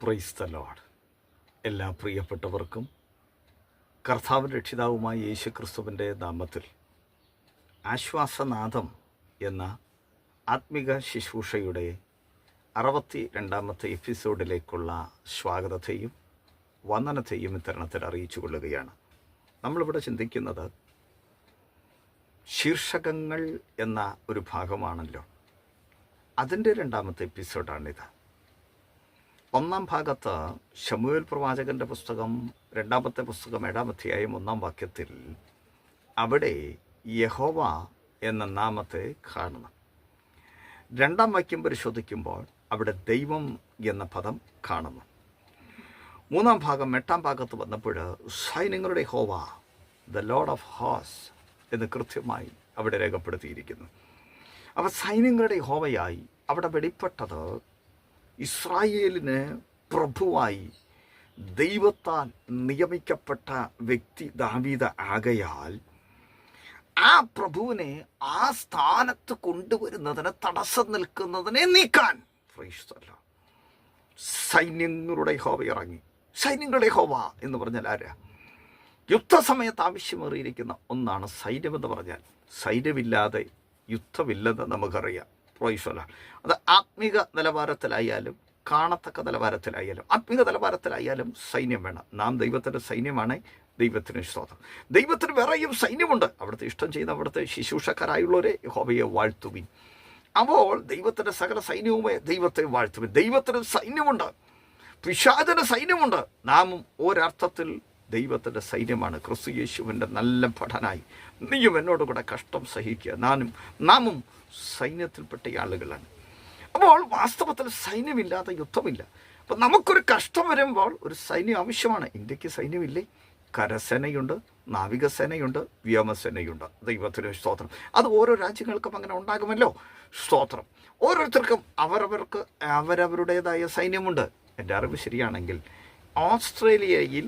Praise the Lord. എല്ലാ പ്രിയപ്പെട്ടവർക്കും കർത്താവ് രക്ഷിതാവുമായ യേശു ക്രിസ്തുവിൻ്റെ നാമത്തിൽ ആശ്വാസനാദം എന്ന ആത്മിക ശുശ്രൂഷയുടെ 62ാമത്തെ എപ്പിസോഡിലേക്കുള്ള സ്വാഗതത്തെയും വന്ദനത്തെയും ഇത്തരണത്തിൽ അറിയിച്ചു കൊള്ളുകയാണ്. നമ്മളിവിടെ ചിന്തിക്കുന്നത് ശീർഷകങ്ങൾ എന്ന ഒരു ഭാഗമാണല്ലോ. അതിൻ്റെ 2ാമത്തെ എപ്പിസോഡാണിത്. 1-ാം ഭാഗത്ത് ശമൂവേൽ പ്രവാചകൻ്റെ പുസ്തകം 2ാമത്തെ പുസ്തകം 7-ാം അധ്യായം 1-ാം വാക്യത്തിൽ അവിടെ യഹോവ എന്ന നാമത്തെ കാണണം. 2-ാം വാക്യം പരിശോധിക്കുമ്പോൾ അവിടെ ദൈവം എന്ന പദം കാണുന്നു. 3-ാം ഭാഗം 8-ാം ഭാഗത്ത് വന്നപ്പോൾ സൈന്യങ്ങളുടെ യഹോവ ദ ലോർഡ് ഓഫ് ഹോസ് എന്ന് കൃത്യമായി അവിടെ രേഖപ്പെടുത്തിയിരിക്കുന്നു. അപ്പോൾ സൈന്യങ്ങളുടെ യഹോവയായി അവിടെ വെളിപ്പെട്ടത് ഇസ്രായേലിന് പ്രഭുവായി ദൈവത്താൽ നിയമിക്കപ്പെട്ട വ്യക്തി ദാവീദ് ആകയാൽ ആ പ്രഭുവിനെ ആ സ്ഥാനത്ത് കൊണ്ടുവരുന്നതിന് തടസ്സം നിൽക്കുന്നതിനെ നീക്കാൻ സൈന്യങ്ങളുടെ യഹോവ ഇറങ്ങി. സൈന്യങ്ങളുടെ യഹോവ എന്ന് പറഞ്ഞാൽ ആരാ? യുദ്ധസമയത്ത് ആവശ്യമേറിയിരിക്കുന്ന ഒന്നാണ് സൈന്യമെന്ന് പറഞ്ഞാൽ. സൈന്യമില്ലാതെ യുദ്ധമില്ലെന്ന് നമുക്കറിയാം. അത് ആത്മീക നിലവാരത്തിലായാലും കാണത്തക്ക നിലവാരത്തിലായാലും ആത്മീക നിലവാരത്തിലായാലും സൈന്യം വേണം. നാം ദൈവത്തിൻ്റെ സൈന്യമാണ്. ദൈവത്തിന് സ്തോത്രം. ദൈവത്തിന് വേറെയും സൈന്യമുണ്ട്. അവിടുത്തെ ഇഷ്ടം ചെയ്യുന്ന അവിടുത്തെ ശുശ്രൂഷക്കാരായുള്ളവരെ യഹോവയെ വാഴ്ത്തുവിൻ. അപ്പോൾ ദൈവത്തിൻ്റെ സകല സൈന്യവുമേ ദൈവത്തെ വാഴ്ത്തുവിൻ. ദൈവത്തിന് സൈന്യമുണ്ട്, പിശാചിന് സൈന്യമുണ്ട്. നാമും ഒരർത്ഥത്തിൽ ദൈവത്തിൻ്റെ സൈന്യമാണ്. ക്രിസ്തു യേശുവിൻ്റെ നല്ല പഠനായി നീയും എന്നോട് കൂടെ കഷ്ടം സഹിക്കുക. നാമും സൈന്യത്തിൽപ്പെട്ട ആളുകളാണ്. അപ്പോൾ വാസ്തവത്തിൽ സൈന്യമില്ലാതെ യുദ്ധമില്ല. അപ്പം നമുക്കൊരു കഷ്ടം വരുമ്പോൾ ഒരു സൈന്യം ആവശ്യമാണ്. ഇന്ത്യക്ക് സൈന്യമില്ലേ? കരസേനയുണ്ട്, നാവികസേനയുണ്ട്, വ്യോമസേനയുണ്ട്. ദൈവത്തിന് സ്തോത്രം. അത് ഓരോ രാജ്യങ്ങൾക്കും അങ്ങനെ ഉണ്ടാകുമല്ലോ. സ്തോത്രം. ഓരോരുത്തർക്കും അവരവരുടേതായ സൈന്യമുണ്ട്. എൻ്റെ അറിവ് ശരിയാണെങ്കിൽ ഓസ്ട്രേലിയയിൽ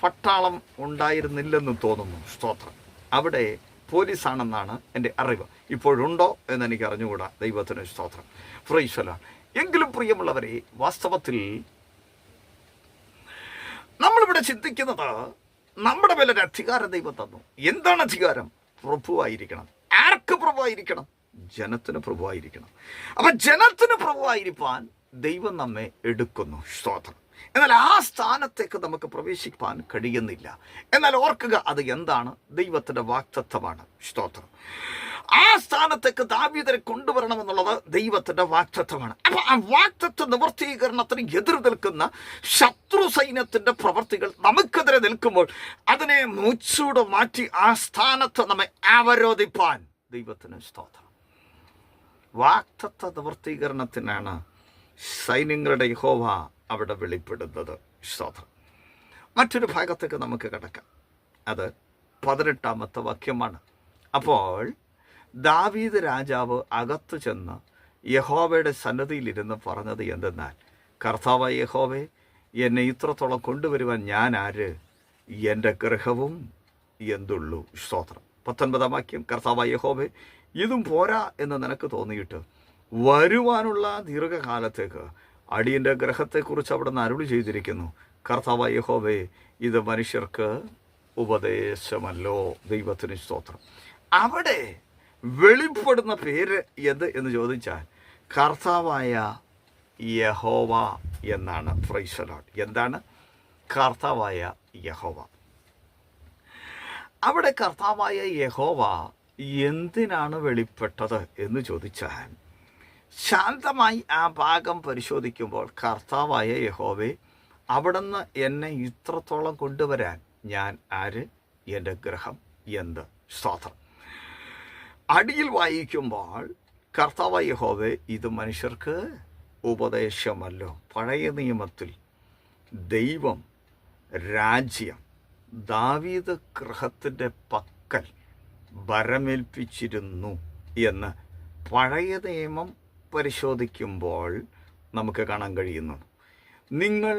പട്ടാളം ഉണ്ടായിരുന്നില്ലെന്ന് തോന്നുന്നു. സ്തോത്രം. അവിടെ പോലീസാണെന്നാണ് എൻ്റെ അറിവ്. ഇപ്പോഴുണ്ടോ എന്നെനിക്ക് അറിഞ്ഞുകൂടാ. ദൈവത്തിന് സ്തോത്രം. ഫ്രൈസല. എങ്കിലും പ്രിയമുള്ളവരെ, വാസ്തവത്തിൽ നമ്മളിവിടെ ചിന്തിക്കുന്നത് നമ്മുടെ മേലൊരു അധികാരം ദൈവം തന്നു. എന്താണ് അധികാരം? പ്രഭുവായിരിക്കണം. ആർക്ക് പ്രഭുവായിരിക്കണം? ജനത്തിന് പ്രഭുവായിരിക്കണം. അപ്പം ജനത്തിന് പ്രഭുവായിരിക്കാൻ ദൈവം നമ്മെ എടുക്കുന്നു. സ്തോത്രം. എന്നാൽ ആ സ്ഥാനത്തേക്ക് നമുക്ക് പ്രവേശിക്കാൻ കഴിയുന്നില്ല. എന്നാൽ ഓർക്കുക, അത് എന്താണ്? ദൈവത്തിൻ്റെ വാഗ്ദത്തമാണ്. സ്തോത്രം. ആ സ്ഥാനത്തേക്ക് ദാവീദിനെ കൊണ്ടുവരണമെന്നുള്ളത് ദൈവത്തിൻ്റെ വാഗ്ദത്തമാണ്. അപ്പോൾ ആ വാഗ്ദത്ത നിവൃത്തീകരണത്തിന് എതിർ നിൽക്കുന്ന ശത്രു സൈന്യത്തിൻ്റെ പ്രവർത്തികൾ നമുക്കെതിരെ നിൽക്കുമ്പോൾ അതിനെ മുച്ചൂടെ മാറ്റി ആ സ്ഥാനത്ത് നമ്മെ അവരോധിപ്പാൻ ദൈവത്തിന് സ്തോത്രം. വാഗ്ദത്ത നിവൃത്തീകരണത്തിനാണ് സൈന്യങ്ങളുടെ യഹോവ അവിടെ വെളിപ്പെടുന്നത്. സ്തോത്രം. മറ്റൊരു ഭാഗത്തേക്ക് നമുക്ക് കിടക്കാം. അത് 18ാമത്തെ വാക്യമാണ്. അപ്പോൾ ദാവീദ് രാജാവ് അകത്ത് ചെന്ന് യഹോവയുടെ സന്നദ്ധിയിലിരുന്ന് പറഞ്ഞത് എന്തെന്നാൽ, കർത്താവായ യഹോവേ, എന്നെ ഇത്രത്തോളം കൊണ്ടുവരുവാൻ ഞാൻ ആര്? എൻ്റെ ഗൃഹവും എന്തുള്ളൂ. സ്തോത്രം. 19ാം വാക്യം. കർത്താവായ യഹോവേ, ഇതും പോരാ എന്ന് നിനക്ക് തോന്നിയിട്ട് വരുവാനുള്ള ദീർഘകാലത്തേക്ക് അടിയൻ്റെ ഗ്രഹത്തെക്കുറിച്ച് അവിടെ നിന്ന് അരുളി ചെയ്തിരിക്കുന്നു. കർത്താവായ യഹോവേ, ഇത് മനുഷ്യർക്ക് ഉപദേശമല്ലോ. ദൈവത്തിന് സ്തോത്രം. അവിടെ വെളിപ്പെടുന്ന പേര് എന്ത് എന്ന് ചോദിച്ചാൽ കർത്താവായ യഹോവ എന്നാണ്. Praise the Lord. എന്താണ്? കർത്താവായ യഹോവ. അവിടെ കർത്താവായ യഹോവ എന്തിനാണ് വെളിപ്പെട്ടത് എന്ന് ചോദിച്ചാൽ, ശാന്തമായി ആ ഭാഗം പരിശോധിക്കുമ്പോൾ കർത്താവായ യഹോവേ, അവിടുന്ന് എന്നെ ഇത്രത്തോളം കൊണ്ടുവരാൻ ഞാൻ ആര്? എൻ്റെ ഗ്രഹം എന്ത്? സ്തോത്രം. അടിയിൽ വായിക്കുമ്പോൾ കർത്താവായ യഹോവേ, ഇത് മനുഷ്യർക്ക് ഉപദേശമല്ലോ. പഴയ നിയമത്തിൽ ദൈവം രാജ്യം ദാവീദ് ഗൃഹത്തിൻ്റെ പക്കൽ ഭരമേൽപ്പിച്ചിരുന്നു എന്ന് പഴയ നിയമം പരിശോധിക്കുമ്പോൾ നമുക്ക് കാണാൻ കഴിയുന്നു. നിങ്ങൾ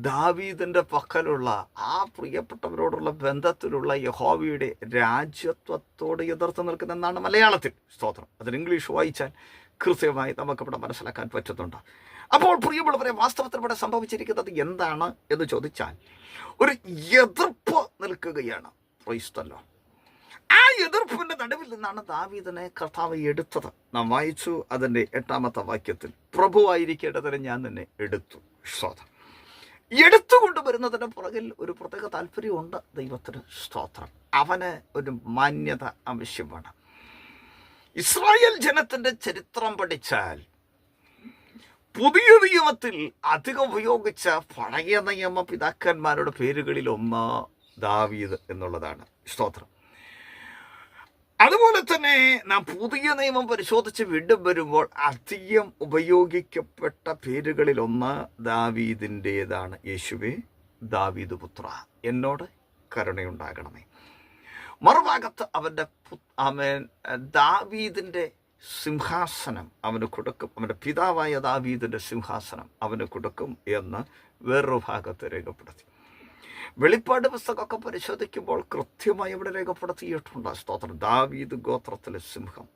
ദാവീദിൻ്റെ പക്കലുള്ള ആ പ്രിയപ്പെട്ടവരോടുള്ള ബന്ധത്തിലുള്ള യഹോവയുടെ രാജ്യത്വത്തോട് എതിർത്ത് നിൽക്കുന്നതെന്നാണ് മലയാളത്തിൽ. സ്തോത്രം. അതിന് ഇംഗ്ലീഷ് വായിച്ചാൽ കൃത്യമായി നമുക്കിവിടെ മനസ്സിലാക്കാൻ പറ്റുന്നുണ്ട്. അപ്പോൾ പ്രിയമുള്ളവരെ, വാസ്തവത്തിൽ ഇവിടെ സംഭവിച്ചിരിക്കുന്നത് എന്താണ് എന്ന് ചോദിച്ചാൽ ഒരു എതിർപ്പ് നിൽക്കുകയാണ്. Praise the Lord. ആ എതിർപ്പിന്റെ നടുവിൽ നിന്നാണ് ദാവീദിനെ കർത്താവ് എടുത്തത്. നാം വായിച്ചു അതിൻ്റെ 8-ാമത്തെ വാക്യത്തിൽ, പ്രഭുവായിരിക്കേണ്ടതിന് ഞാൻ നിന്നെ എടുത്തു. സ്തോത്രം. എടുത്തുകൊണ്ടുവരുന്നതിന് പുറകിൽ ഒരു പ്രത്യേക താല്പര്യമുണ്ട്. ദൈവത്തിന് സ്തോത്രം. അവന് ഒരു മാന്യത ആവശ്യമാണ്. ഇസ്രായേൽ ജനത്തിന്റെ ചരിത്രം പഠിച്ചാൽ പുതിയ നിയമത്തിൽ അധികം ഉപയോഗിച്ച പഴയ നിയമ പിതാക്കന്മാരുടെ പേരുകളിൽ ഒന്ന് ദാവീദ് എന്നുള്ളതാണ്. സ്തോത്രം. അതുപോലെ തന്നെ നാം പുതിയ നിയമം പരിശോധിച്ച് വീണ്ടും വരുമ്പോൾ അധികം ഉപയോഗിക്കപ്പെട്ട പേരുകളിൽ ഒന്ന് ദാവീദിൻ്റെതാണ്. യേശുവേ, ദാവീദ് പുത്ര, എന്നോട് കരുണയുണ്ടാകണമേ. മറുഭാഗത്ത് അവൻ ദാവീദിൻ്റെ സിംഹാസനം അവന് കൊടുക്കും, അവൻ്റെ പിതാവായ ദാവീദിൻ്റെ സിംഹാസനം അവന് കൊടുക്കും എന്ന് വേറൊരു ഭാഗത്ത് രേഖപ്പെടുത്തി. വെളിപ്പാട് പുസ്തകമൊക്കെ പരിശോധിക്കുമ്പോൾ കൃത്യമായി ഇവിടെ രേഖപ്പെടുത്തിയിട്ടുണ്ട്. സ്തോത്രം. ദാവീദ് ഗോത്രത്തിലെ സിംഹം,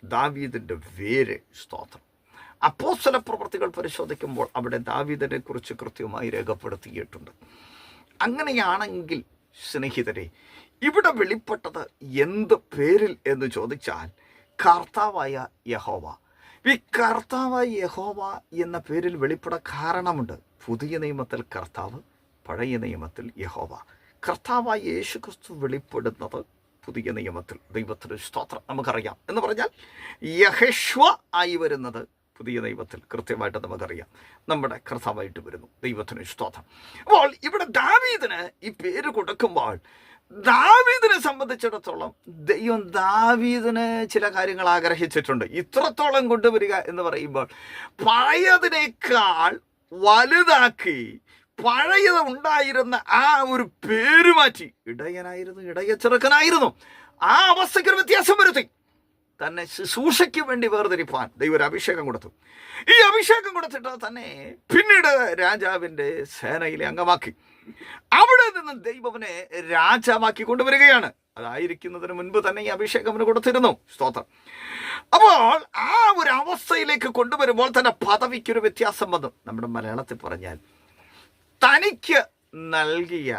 ദാവീദിൻ്റെ വേര്. സ്തോത്രം. അപ്പോസ്തല പ്രവൃത്തികൾ പരിശോധിക്കുമ്പോൾ അവിടെ ദാവീദിനെ കുറിച്ച് കൃത്യമായി രേഖപ്പെടുത്തിയിട്ടുണ്ട്. അങ്ങനെയാണെങ്കിൽ സ്നേഹിതരെ, ഇവിടെ വെളിപ്പെട്ടത് എന്ത് പേരിൽ എന്ന് ചോദിച്ചാൽ കർത്താവായ യഹോവ. ഈ കർത്താവായ യഹോവ എന്ന പേരിൽ വെളിപ്പെടാൻ കാരണമുണ്ട്. പുതിയ നിയമത്തിൽ കർത്താവ്, പഴയ നിയമത്തിൽ യഹോവ. കർത്താവായ യേശു ക്രിസ്തു വെളിപ്പെടുന്നത് പുതിയ നിയമത്തിൽ. ദൈവത്തിന് സ്തോത്രം. നമുക്കറിയാം എന്ന് പറഞ്ഞാൽ യഹോശുവ ആയി വരുന്നത് പുതിയ നിയമത്തിൽ കൃത്യമായിട്ട് നമുക്കറിയാം നമ്മുടെ കർത്താവായിട്ട് വരുന്നു. ദൈവത്തിന് സ്തോത്രം. അപ്പോൾ ഇവിടെ ദാവീദിന് ഈ പേര് കൊടുക്കുമ്പോൾ ദാവീദിനെ സംബന്ധിച്ചിടത്തോളം ദൈവം ദാവീദിന് ചില കാര്യങ്ങൾ ആഗ്രഹിച്ചിട്ടുണ്ട്. ഇത്രത്തോളം കൊണ്ടുവരിക എന്ന് പറയുമ്പോൾ പഴയതിനേക്കാൾ വലുതാക്കി പഴയത് ഉണ്ടായിരുന്ന ആ ഒരു പേര് മാറ്റി. ഇടയനായിരുന്നു, ഇടയ ചെറുക്കനായിരുന്നു. ആ അവസ്ഥയ്ക്കൊരു വ്യത്യാസം വരുത്തി. തന്നെ ശുശ്രൂഷയ്ക്ക് വേണ്ടി വേർതിരിപ്പാൻ ദൈവം ഒരു അഭിഷേകം കൊടുത്തു. ഈ അഭിഷേകം കൊടുത്തിട്ട് തന്നെ പിന്നീട് രാജാവിൻ്റെ സേനയിലെ അംഗമാക്കി. അവിടെ നിന്ന് ദൈവവനെ രാജാവാക്കി കൊണ്ടുവരികയാണ്. അതായിരിക്കുന്നതിന് മുൻപ് തന്നെ ഈ അഭിഷേകം കൊടുത്തിരുന്നു. സ്തോത്രം. അപ്പോൾ ആ ഒരു അവസ്ഥയിലേക്ക് കൊണ്ടുവരുമ്പോൾ തന്നെ പദവിക്കൊരു വ്യത്യാസം വന്നു. നമ്മുടെ മലയാളത്തിൽ പറഞ്ഞാൽ തനിക്ക് നൽകിയ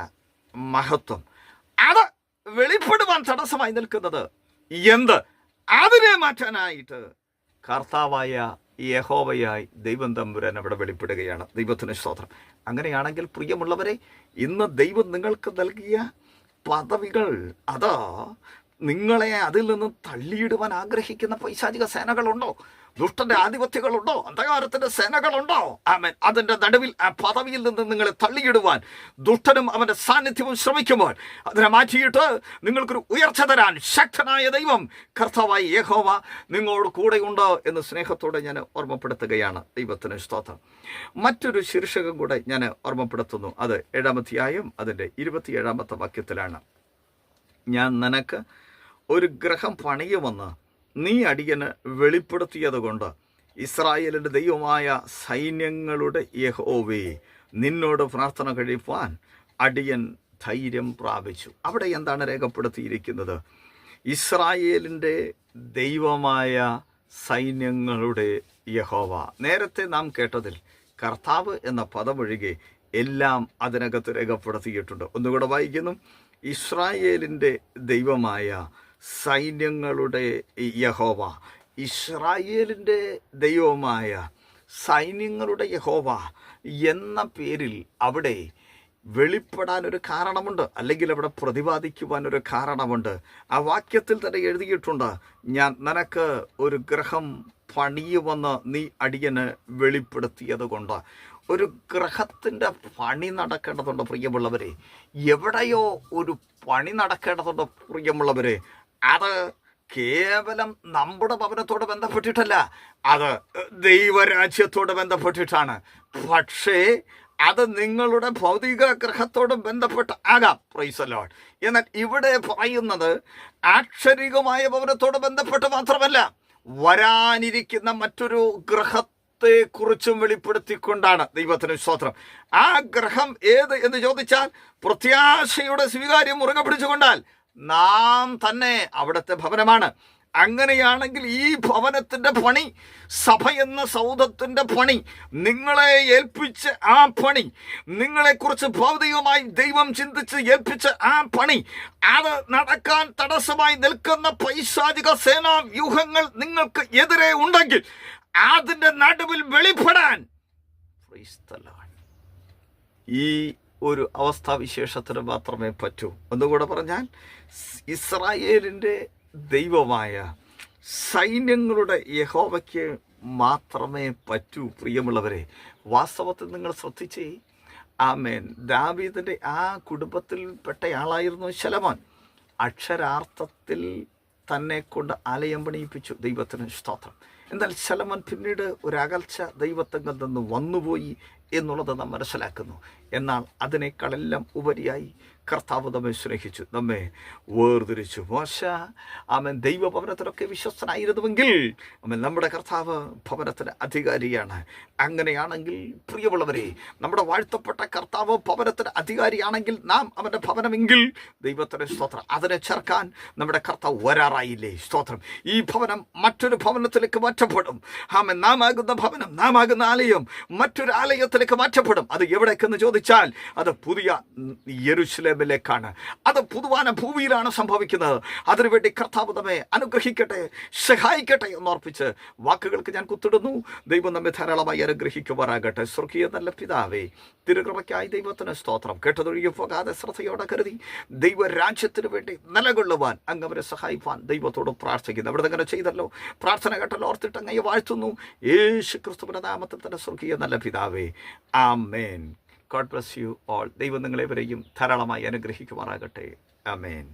മഹത്വം അത് വെളിപ്പെടുവാൻ തടസ്സമായി നിൽക്കുന്നത് എന്ത്? അതിനെ മാറ്റാനായിട്ട് കർത്താവായ യഹോവയായി ദൈവം തമ്പുരാൻ അവിടെ വെളിപ്പെടുകയാണ്. ദൈവത്തിന് സ്തോത്രം. അങ്ങനെയാണെങ്കിൽ പ്രിയമുള്ളവരെ, ഇന്ന് ദൈവം നിങ്ങൾക്ക് നൽകിയ പദവികൾ അത് നിങ്ങളെ അതിൽ നിന്ന് തള്ളിയിടുവാൻ ആഗ്രഹിക്കുന്ന പൈശാചിക സേനകളുണ്ടോ? ദുഷ്ടന്റെ ആധിപത്യങ്ങളുണ്ടോ? അന്ധകാരത്തിന്റെ സേനകളുണ്ടോ? ആമേൻ. അതിൻ്റെ നടുവിൽ ആ പദവിയിൽ നിന്ന് നിങ്ങളെ തള്ളിയിടുവാൻ ദുഷ്ടനും അവൻ്റെ സാന്നിധ്യവും ശ്രമിക്കുമ്പോൾ അതിനെ മാറ്റിയിട്ട് നിങ്ങൾക്കൊരു ഉയർച്ച തരാൻ ശക്തനായ ദൈവം കർത്താവായ യഹോവ നിങ്ങളോട് കൂടെയുണ്ട് എന്ന് സ്നേഹത്തോടെ ഞാൻ ഓർമ്മപ്പെടുത്തുകയാണ്. ദൈവത്തിന് സ്തോത്രം. മറ്റൊരു ശീർഷകം കൂടെ ഞാൻ ഓർമ്മപ്പെടുത്തുന്നു. അത് 7-ാം അധ്യായം അതിൻ്റെ 27-ാമത്തെ വാക്യത്തിലാണ്. ഞാൻ നിനക്ക് ഒരു ഗൃഹം പണിയുമെന്ന് നീ അടിയന് വെളിപ്പെടുത്തിയത് കൊണ്ട് ഇസ്രായേലിൻ്റെ ദൈവമായ സൈന്യങ്ങളുടെ യഹോവേ, നിന്നോട് പ്രാർത്ഥന കഴിപ്പാൻ അടിയൻ ധൈര്യം പ്രാപിച്ചു. അവിടെ എന്താണ് രേഖപ്പെടുത്തിയിരിക്കുന്നത്? ഇസ്രായേലിൻ്റെ ദൈവമായ സൈന്യങ്ങളുടെ യഹോവ. നേരത്തെ നാം കേട്ടതിൽ കർത്താവ് എന്ന പദമൊഴികെ എല്ലാം അതിനകത്ത് രേഖപ്പെടുത്തിയിട്ടുണ്ട്. ഒന്നുകൂടെ വായിക്കുന്നു. ഇസ്രായേലിൻ്റെ ദൈവമായ സൈന്യങ്ങളുടെ യഹോവ. ഇസ്രായേലിൻ്റെ ദൈവമായ സൈന്യങ്ങളുടെ യഹോവ എന്ന പേരിൽ അവിടെ വെളിപ്പെടാനൊരു കാരണമുണ്ട്, അല്ലെങ്കിൽ അവിടെ പ്രതിപാദിക്കുവാനൊരു കാരണമുണ്ട്. ആ വാക്യത്തിൽ തന്നെ എഴുതിയിട്ടുണ്ട്, ഞാൻ നിനക്ക് ഒരു ഗൃഹം പണിയുമെന്ന് നീ അടിയന് വെളിപ്പെടുത്തിയത് കൊണ്ട്. ഒരു ഗ്രഹത്തിൻ്റെ പണി നടക്കേണ്ടതുണ്ട് പ്രിയമുള്ളവരെ. എവിടെയോ ഒരു പണി നടക്കേണ്ടതുണ്ട് പ്രിയമുള്ളവരെ. അത് കേവലം നമ്മുടെ ഭവനത്തോട് ബന്ധപ്പെട്ടിട്ടല്ല, അത് ദൈവരാജ്യത്തോട് ബന്ധപ്പെട്ടിട്ടാണ്. പക്ഷേ അത് നിങ്ങളുടെ ഭൗതിക ഗ്രഹത്തോട് ബന്ധപ്പെട്ട് ആകാം. Praise the Lord. എന്നാൽ ഇവിടെ പറയുന്നത് ആക്ഷരികമായ ഭവനത്തോട് ബന്ധപ്പെട്ട് മാത്രമല്ല, വരാനിരിക്കുന്ന മറ്റൊരു ഗ്രഹത്തെ കുറിച്ചും വെളിപ്പെടുത്തിക്കൊണ്ടാണ്. ദൈവത്തിന് സ്തോത്രം. ആ ഗ്രഹം ഏത് എന്ന് ചോദിച്ചാൽ പ്രത്യാശയുടെ സ്വീകാര്യം മുറുകെ പിടിച്ചുകൊണ്ടാൽ നാം തന്നെ അവിടുത്തെ ഭവനമാണ്. അങ്ങനെയാണെങ്കിൽ ഈ ഭവനത്തിൻ്റെ പണി, സഭ എന്ന സൗധത്തിൻ്റെ പണി, നിങ്ങളെ ഏൽപ്പിച്ച ആ പണി, നിങ്ങളെക്കുറിച്ച് ഭൗതികമായി ദൈവം ചിന്തിച്ച് ഏൽപ്പിച്ച ആ പണി, അത് നടക്കാൻ തടസ്സമായി നിൽക്കുന്ന പൈശാചിക സേനാ വ്യൂഹങ്ങൾ നിങ്ങൾക്ക് എതിരെ ഉണ്ടെങ്കിൽ അതിൻ്റെ നടുവിൽ വെളിപ്പെടാൻ ഈ ഒരു അവസ്ഥാവിശേഷത്തിന് മാത്രമേ പറ്റൂ. ഒന്നുകൂടെ പറഞ്ഞാൽ, ഇസ്രായേലിൻ്റെ ദൈവമായ സൈന്യങ്ങളുടെ യഹോവയ്ക്ക് മാത്രമേ പറ്റൂ. പ്രിയമുള്ളവരെ, വാസ്തവത്തിൽ നിങ്ങൾ ശ്രദ്ധിച്ചേ, ആമേൻ, ദാവീദിൻ്റെ ആ കുടുംബത്തിൽപ്പെട്ടയാളായിരുന്നു ശലോമോൻ. അക്ഷരാർത്ഥത്തിൽ തന്നെ കൊണ്ട് ആലയം പണിയിപ്പിച്ചു. ദൈവത്തിന് സ്തോത്രം. എന്നാൽ ശലോമോൻ പിന്നീട് ഒരകൽച്ച ദൈവത്തിങ്കിൽ നിന്ന് വന്നുപോയി എന്നുള്ളത് നാം മനസ്സിലാക്കുന്നു. എന്നാൽ അതിനേക്കാളെല്ലാം ഉപരിയായി കർത്താവ് നമ്മെ സ്നേഹിച്ചു, നമ്മെ വേർതിരിച്ചു. മോശ അവൻ ദൈവഭവനത്തിലൊക്കെ വിശ്വസ്തനായിരുന്നുവെങ്കിൽ നമ്മുടെ കർത്താവ് ഭവനത്തിന് അധികാരിയാണ്. അങ്ങനെയാണെങ്കിൽ പ്രിയമുള്ളവരെ, നമ്മുടെ വാഴ്ത്തപ്പെട്ട കർത്താവ് ഭവനത്തിന് അധികാരിയാണെങ്കിൽ നാം അവൻ്റെ ഭവനമെങ്കിൽ ദൈവത്തിന് സ്തോത്രം. അതിനെ ചേർക്കാൻ നമ്മുടെ കർത്താവ് വരാറായില്ലേ? സ്തോത്രം. ഈ ഭവനം മറ്റൊരു ഭവനത്തിലേക്ക് മാറ്റപ്പെടും. നാം ആകുന്ന ഭവനം, നാം ആകുന്ന ആലയം മറ്റൊരു ആലയത്തിലേക്ക് മാറ്റപ്പെടും. അത് എവിടേക്കെന്ന് ചോദിച്ചാൽ അത് പുതിയ യെരുശലേമിലേക്കാണ്. അത് പുതുവാന ഭൂമിയിലാണ് സംഭവിക്കുന്നത്. അതിനുവേണ്ടി കർത്താവ് നമ്മെ അനുഗ്രഹിക്കട്ടെ, സഹായിക്കട്ടെ എന്നോർപ്പിച്ച് വാക്കുകൾക്ക് ഞാൻ കുത്തിടുന്നു. ദൈവം നമ്മെ ധാരാളമായി അനുഗ്രഹിക്കുമാറാകട്ടെ. സ്വർഗീയ നല്ല പിതാവേ, തിരുകൃപയ്ക്കായി ദൈവത്തിന് സ്തോത്രം. കേട്ടതൊഴികെ പോകാതെ ശ്രദ്ധയോടെ കരുതി ദൈവരാജ്യത്തിന് വേണ്ടി നിലകൊള്ളുവാൻ അങ്ങ് അവരെ സഹായിപ്പാൻ ദൈവത്തോട് പ്രാർത്ഥിക്കുന്നു. അവിടെ അങ്ങനെ ചെയ്തല്ലോ, പ്രാർത്ഥന കേട്ടല്ലോ, ഓർത്തിട്ട് അങ്ങയെ വാഴ്ത്തുന്നു. യേശു ക്രിസ്തുവിന്റെ നാമത്തിൽ തന്നെ സ്വർഗീയ നല്ല പിതാവേ, ആമേൻ. God bless you all. ദൈവം നിങ്ങളെവരെയും ധാരാളമായി അനുഗ്രഹിക്കുമാറാകട്ടെ. ആമേൻ.